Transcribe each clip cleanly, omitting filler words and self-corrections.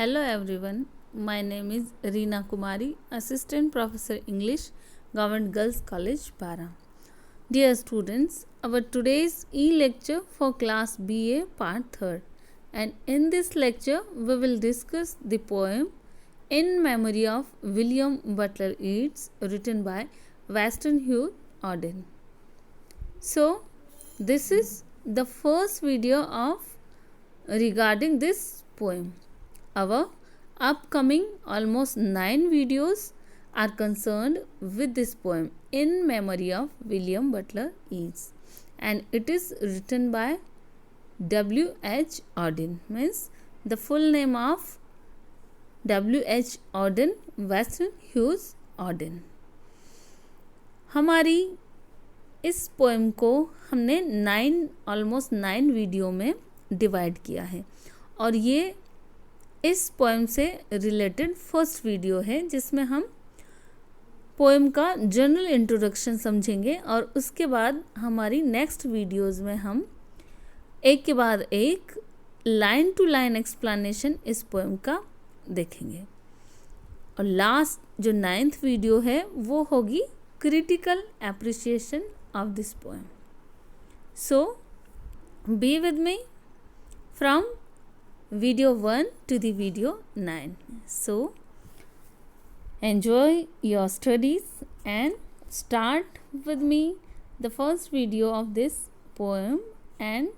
Hello everyone, my name is Reena Kumari, Assistant Professor English, Government Girls College, Para. Dear students, our today's e-lecture for class BA part 3rd, and in this lecture we will discuss the poem In Memory of William Butler Yeats written by Weston Hugh Auden. So, this is the first video of regarding this poem. Our upcoming almost 9 videos are concerned with this poem In Memory of William Butler Yeats, and it is written by W.H. Auden, means the full name of W.H. Auden, Weston Hughes Auden. हमारी इस poem को हमने almost 9 video में divide किया है और ये इस पोएम से रिलेटेड फर्स्ट वीडियो है जिसमें हम पोएम का जनरल इंट्रोडक्शन समझेंगे और उसके बाद हमारी नेक्स्ट वीडियोस में हम एक के बाद एक लाइन टू लाइन एक्सप्लेनेशन इस पोएम का देखेंगे और लास्ट जो 9th वीडियो है वो होगी critical appreciation of this poem. So be with me from video 1 to the video 9. So enjoy your studies and start with me the first video of this poem, and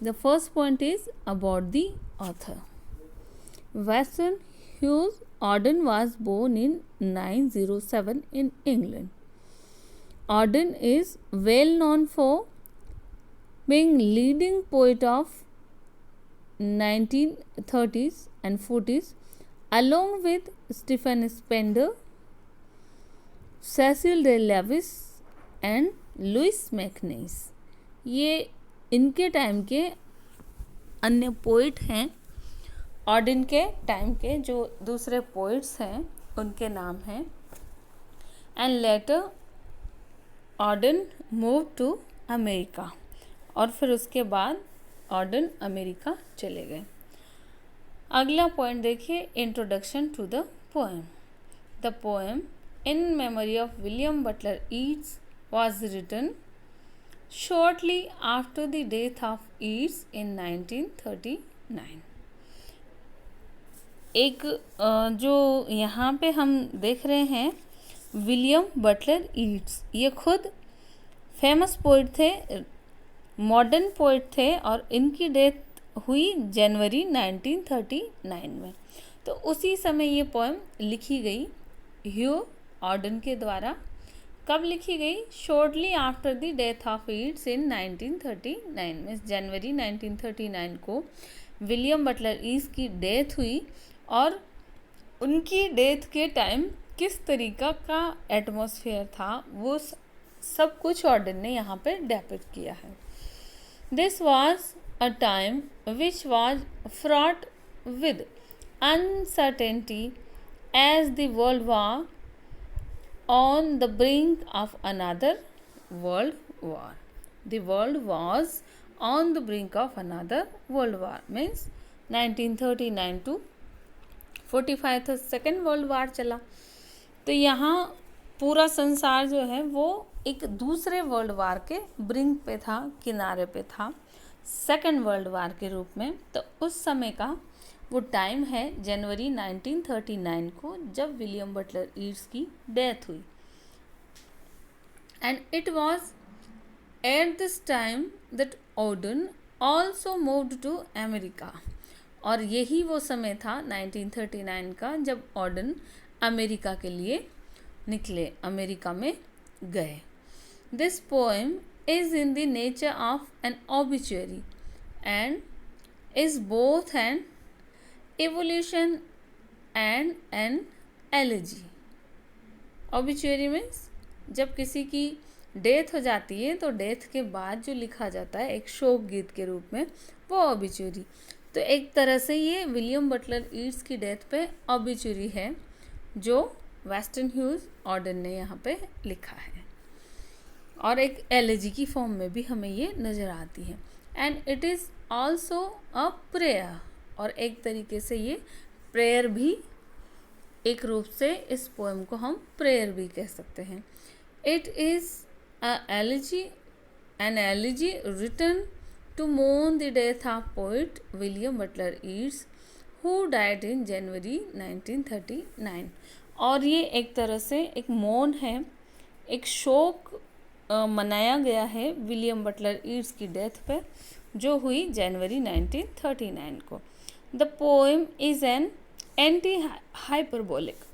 the first point is about the author. Weston Hughes Auden was born in 907 in England. Auden is well known for being leading poet of 1930s and 40s along with Stephen Spender, Cecil D. Lewis and Louis MacNeice. ये इनके time के अन्य poet हैं. Odean के time के जो दूसरे poets हैं उनके नाम हैं. And later Auden move to America और फिर उसके बाद ऑडेन अमेरिका चले गए. अगला पॉइंट देखिए, introduction to the poem. The poem in memory of William Butler Yeats was written shortly after the death of Yeats in 1939. एक जो यहाँ पे हम देख रहे हैं विलियम बटलर ईट्स, ये खुद फेमस पोइट थे, मॉडर्न पोइट थे और इनकी डेथ हुई जनवरी 1939 में. तो उसी समय ये पोएम लिखी गई ह्यू ऑडेन के द्वारा. कब लिखी गई? Shortly after the death of Yeats in 1939 में जनवरी 1939 को विलियम बटलर ईट्स की डेथ हुई और उनकी डेथ के टाइम किस तरीका का एटमॉस्फेयर था वो सब कुछ ऑडेन ने यहाँ पे डिपिक्ट किया है. This was a time which was fraught with uncertainty as the world was on the brink of another world war. The world was on the brink of another world war means 1939 to 45 था second world war चला. तो यहाँ पूरा संसार जो है वो एक दूसरे वर्ल्ड वार के ब्रिंक पे था, किनारे पे था, सेकेंड वर्ल्ड वार के रूप में. तो उस समय का वो टाइम है जनवरी 1939 को जब विलियम बटलर ईट्स की डेथ हुई. And it was at this time that Auden also moved to America. और यही वो समय था 1939 का जब ऑडेन अमेरिका के लिए निकले, अमेरिका में गए. This poem is in the nature of an obituary and is both an evolution and an elegy. Obituary means जब किसी की डेथ हो जाती है तो डेथ के बाद जो लिखा जाता है एक शोक गीत के रूप में, वो obituary. तो एक तरह से ये विलियम बटलर ईट्स की डेथ पे obituary है जो वेस्टन ह्यूज ऑडेन ने यहाँ पे लिखा है और एक एलेजी की फॉर्म में भी हमें ये नज़र आती है. And it is also a prayer, और एक तरीके से ये प्रेयर भी एक रूप से इस पोएम को हम प्रेयर भी कह सकते हैं. It is an elegy written to mourn the death of poet William Butler Yeats who died in January 1939. और ये एक तरह से एक मौन है, एक शोक मनाया गया है विलियम बटलर ईट्स की डेथ पे जो हुई जनवरी 1939 को. The poem is an anti hyperbolic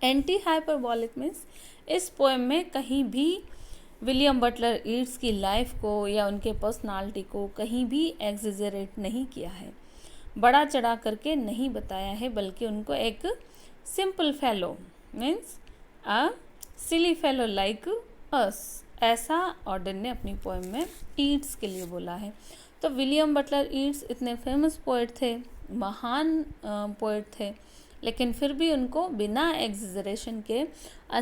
anti hyperbolic means इस पोएम में कहीं भी विलियम बटलर ईट्स की लाइफ को या उनके पर्सनालिटी को कहीं भी एग्जेजरेट नहीं किया है, बड़ा चढ़ा करके नहीं बताया है, बल्कि उनको एक सिंपल फेलो मीन्स अ सिली फेलो लाइक अस, ऐसा ऑर्डन ने अपनी पोएम में ईट्स के लिए बोला है. तो विलियम बटलर ईट्स इतने फेमस पोएट थे, महान पोएट थे, लेकिन फिर भी उनको बिना एग्जेजरेशन के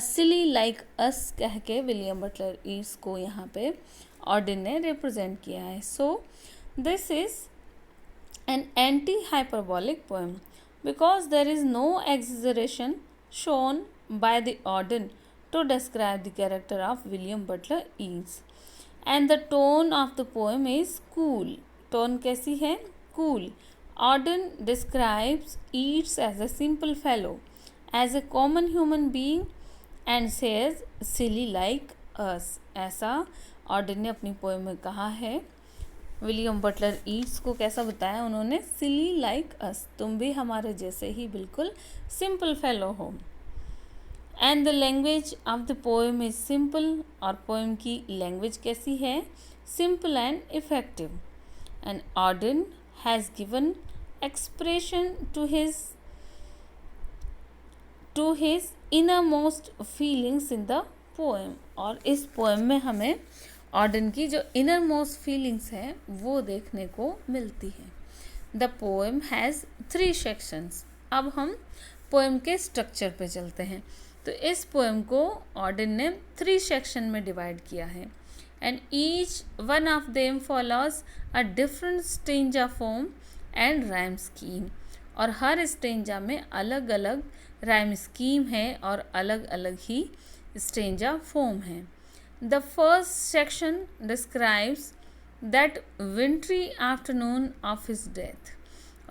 सिली लाइक अस कह के विलियम बटलर ईट्स को यहाँ पे ऑर्डन ने रिप्रेजेंट किया है. So this is an anti hyperbolic poem because there is no exaggeration shown by the Auden to describe the character of William Butler Yeats. And the tone of the poem is cool. Tone कैसी है? Cool. Auden describes Yeats as a simple fellow, as a common human being, and says silly like us. ऐसा Auden ने अपनी poem में कहा है. William Butler Yeats को कैसा बताया उन्होंने? silly like us. तुम भी हमारे जैसे ही बिल्कुल simple fellow हो. And the language of the poem is simple. और पोएम की लैंग्वेज कैसी है? Simple and effective. And Auden has given expression to his inner most feelings in the poem. और इस पोएम में हमें ऑर्डन की जो इनर मोस्ट फीलिंग्स हैं वो देखने को मिलती है. The poem has 3 sections. अब हम पोएम के स्ट्रक्चर पे चलते हैं. तो इस पोएम को ऑर्डन ने 3 सेक्शन में डिवाइड किया है. And each one of them follows a different stanza form and rhyme scheme. और हर स्टेंजा में अलग अलग राइम स्कीम है और अलग अलग ही स्टेंजा फॉर्म है. The first section describes that विंट्री afternoon of his death.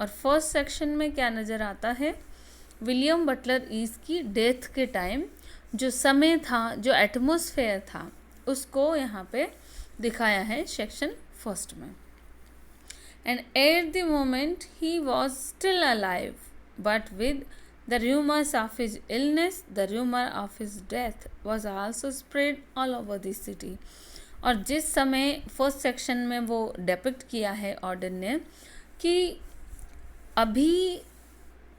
और फर्स्ट सेक्शन में क्या नज़र आता है? विलियम बटलर ईट्स की डेथ के टाइम जो समय था, जो एटमॉस्फेयर था, उसको यहाँ पे दिखाया है सेक्शन फर्स्ट में. And at the moment he was still alive but with the rumours of his illness the rumour of his death was also spread all over the city. और जिस समय फर्स्ट सेक्शन में वो depict किया है Orton ने कि अभी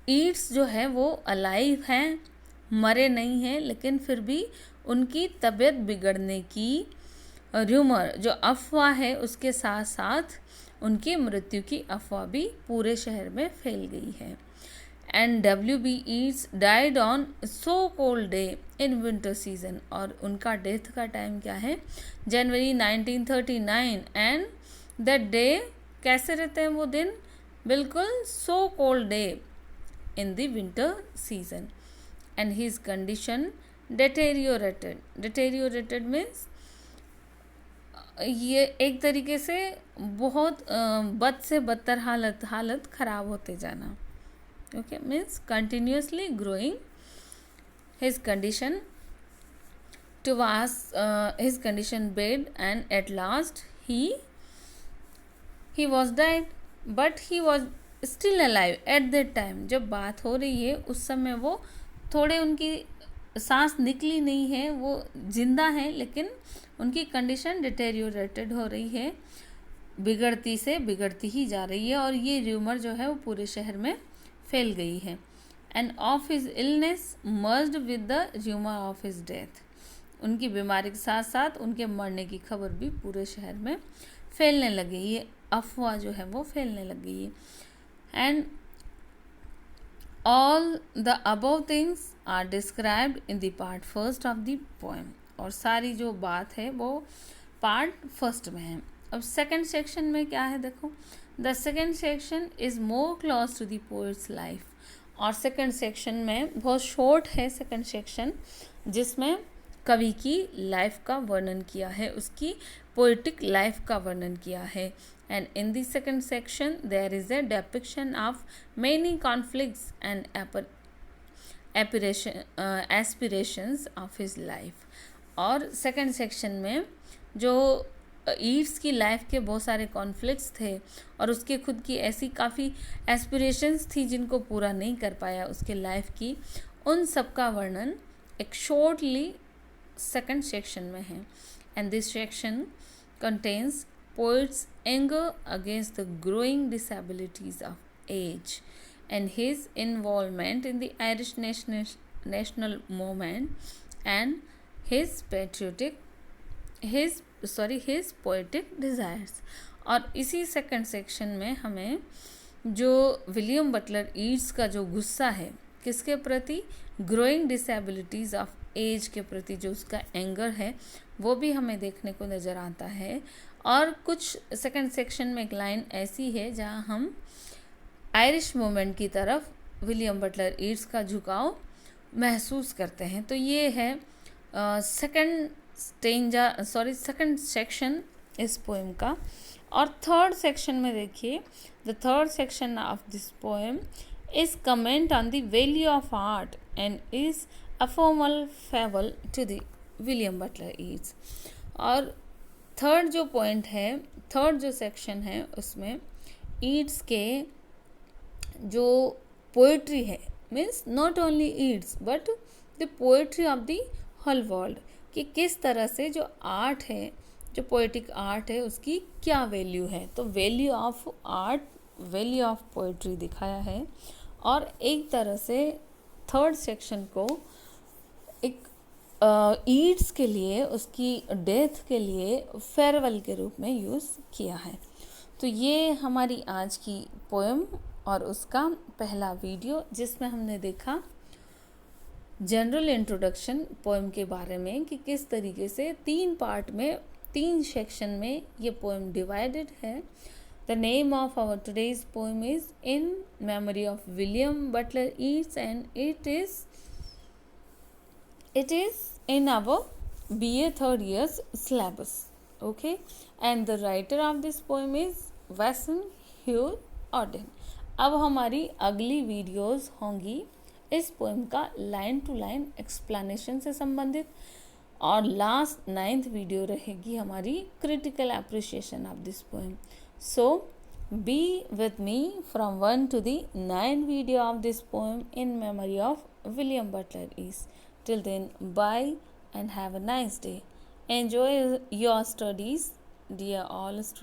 ईट्स जो है वो अलाइव हैं, मरे नहीं हैं, लेकिन फिर भी उनकी तबीयत बिगड़ने की र्यूमर जो अफवाह है उसके साथ साथ उनकी मृत्यु की अफवाह भी पूरे शहर में फैल गई है. And W.B. Yeats died on so cold day in winter season. और उनका डेथ का टाइम क्या है? जनवरी 1939. एंड दैट डे कैसे रहते हैं वो दिन? बिल्कुल so cold day in the winter season. And his condition deteriorated. Deteriorated means ये एक तरीके से बहुत बद से बदतर हालत ख़राब होते जाना. Okay, means continuously growing. his condition his condition bad, and at last he was died, but he was still alive at that time. जब बात हो रही है उस समय वो थोड़े उनकी सांस निकली नहीं है, वो जिंदा हैं, लेकिन उनकी कंडीशन डिटेरियोरेटेड हो रही है, बिगड़ती से बिगड़ती ही जा रही है. और ये र्यूमर जो है वो पूरे शहर में फैल गई है. End of his illness merged with the rumour of his death. उनकी बीमारी के साथ साथ उनके मरने की खबर भी पूरे शहर में फैलने लगी. ये अफवाह जो है वो फैलने लगी है. And all the above things are described in the part first of the poem. और सारी जो बात है वो पार्ट फर्स्ट में है. अब सेकंड सेक्शन में क्या है देखो. The second section is more close to the poet's life. और सेकेंड सेक्शन में बहुत शॉर्ट है सेकेंड सेक्शन, जिसमें कवि की लाइफ का वर्णन किया है, उसकी पोइटिक लाइफ का वर्णन किया है। And in the second section there is a depiction of many conflicts and aspirations of his life. और सेकेंड सेक्शन में जो ईड्स की लाइफ के बहुत सारे कॉन्फ्लिक्ट्स थे और उसके खुद की ऐसी काफ़ी एस्पिरेशंस थी जिनको पूरा नहीं कर पाया उसके लाइफ की, उन सब का वर्णन एक शॉर्टली सेकेंड सेक्शन में है। And this section contains poet's anger against the growing disabilities of age and his involvement in the Irish national movement and his poetic desires। और इसी सेकंड सेक्शन में हमें जो विलियम बटलर ईट्स का जो गुस्सा है किसके प्रति, ग्रोइंग डिसेबिलिटीज़ ऑफ एज के प्रति जो उसका एंगर है वो भी हमें देखने को नज़र आता है। और कुछ सेकंड सेक्शन में एक लाइन ऐसी है जहाँ हम आयरिश मूवमेंट की तरफ विलियम बटलर ईट्स का झुकाव महसूस करते हैं। तो ये है सेकंड सेक्शन इस पोएम का। और थर्ड सेक्शन में देखिए, the third section of this poem is comment on the value of art and is a formal farewell to the William Butler Yeats. और थर्ड जो पॉइंट है, थर्ड जो section है उसमें ईट्स के जो पोइट्री है, means not only Yeats but the poetry of the whole world, कि किस तरह से जो आर्ट है, जो पोइटिक आर्ट है उसकी क्या वैल्यू है। तो value of art, value of poetry दिखाया है। और एक तरह से थर्ड सेक्शन को एक ईट्स के लिए, उसकी डेथ के लिए फेयरवेल के रूप में यूज़ किया है। तो ये हमारी आज की पोएम और उसका पहला वीडियो, जिसमें हमने देखा जनरल इंट्रोडक्शन पोएम के बारे में कि किस तरीके से 3 पार्ट में, 3 सेक्शन में ये पोएम डिवाइडेड है। The name of our today's poem is in memory of William Butler Yeats and it is in our BA third year's syllabus. Okay, and the writer of this poem is Wesson Hugh Auden। अब हमारी अगली videos होंगी इस poem का line to line explanation से संबंधित, और last 9th video रहेगी हमारी critical appreciation of this poem. So B with me from 1 to the 9 video of this poem in memory of William Butler Yeats. Till then, bye and have a nice day. Enjoy your studies, dear all students.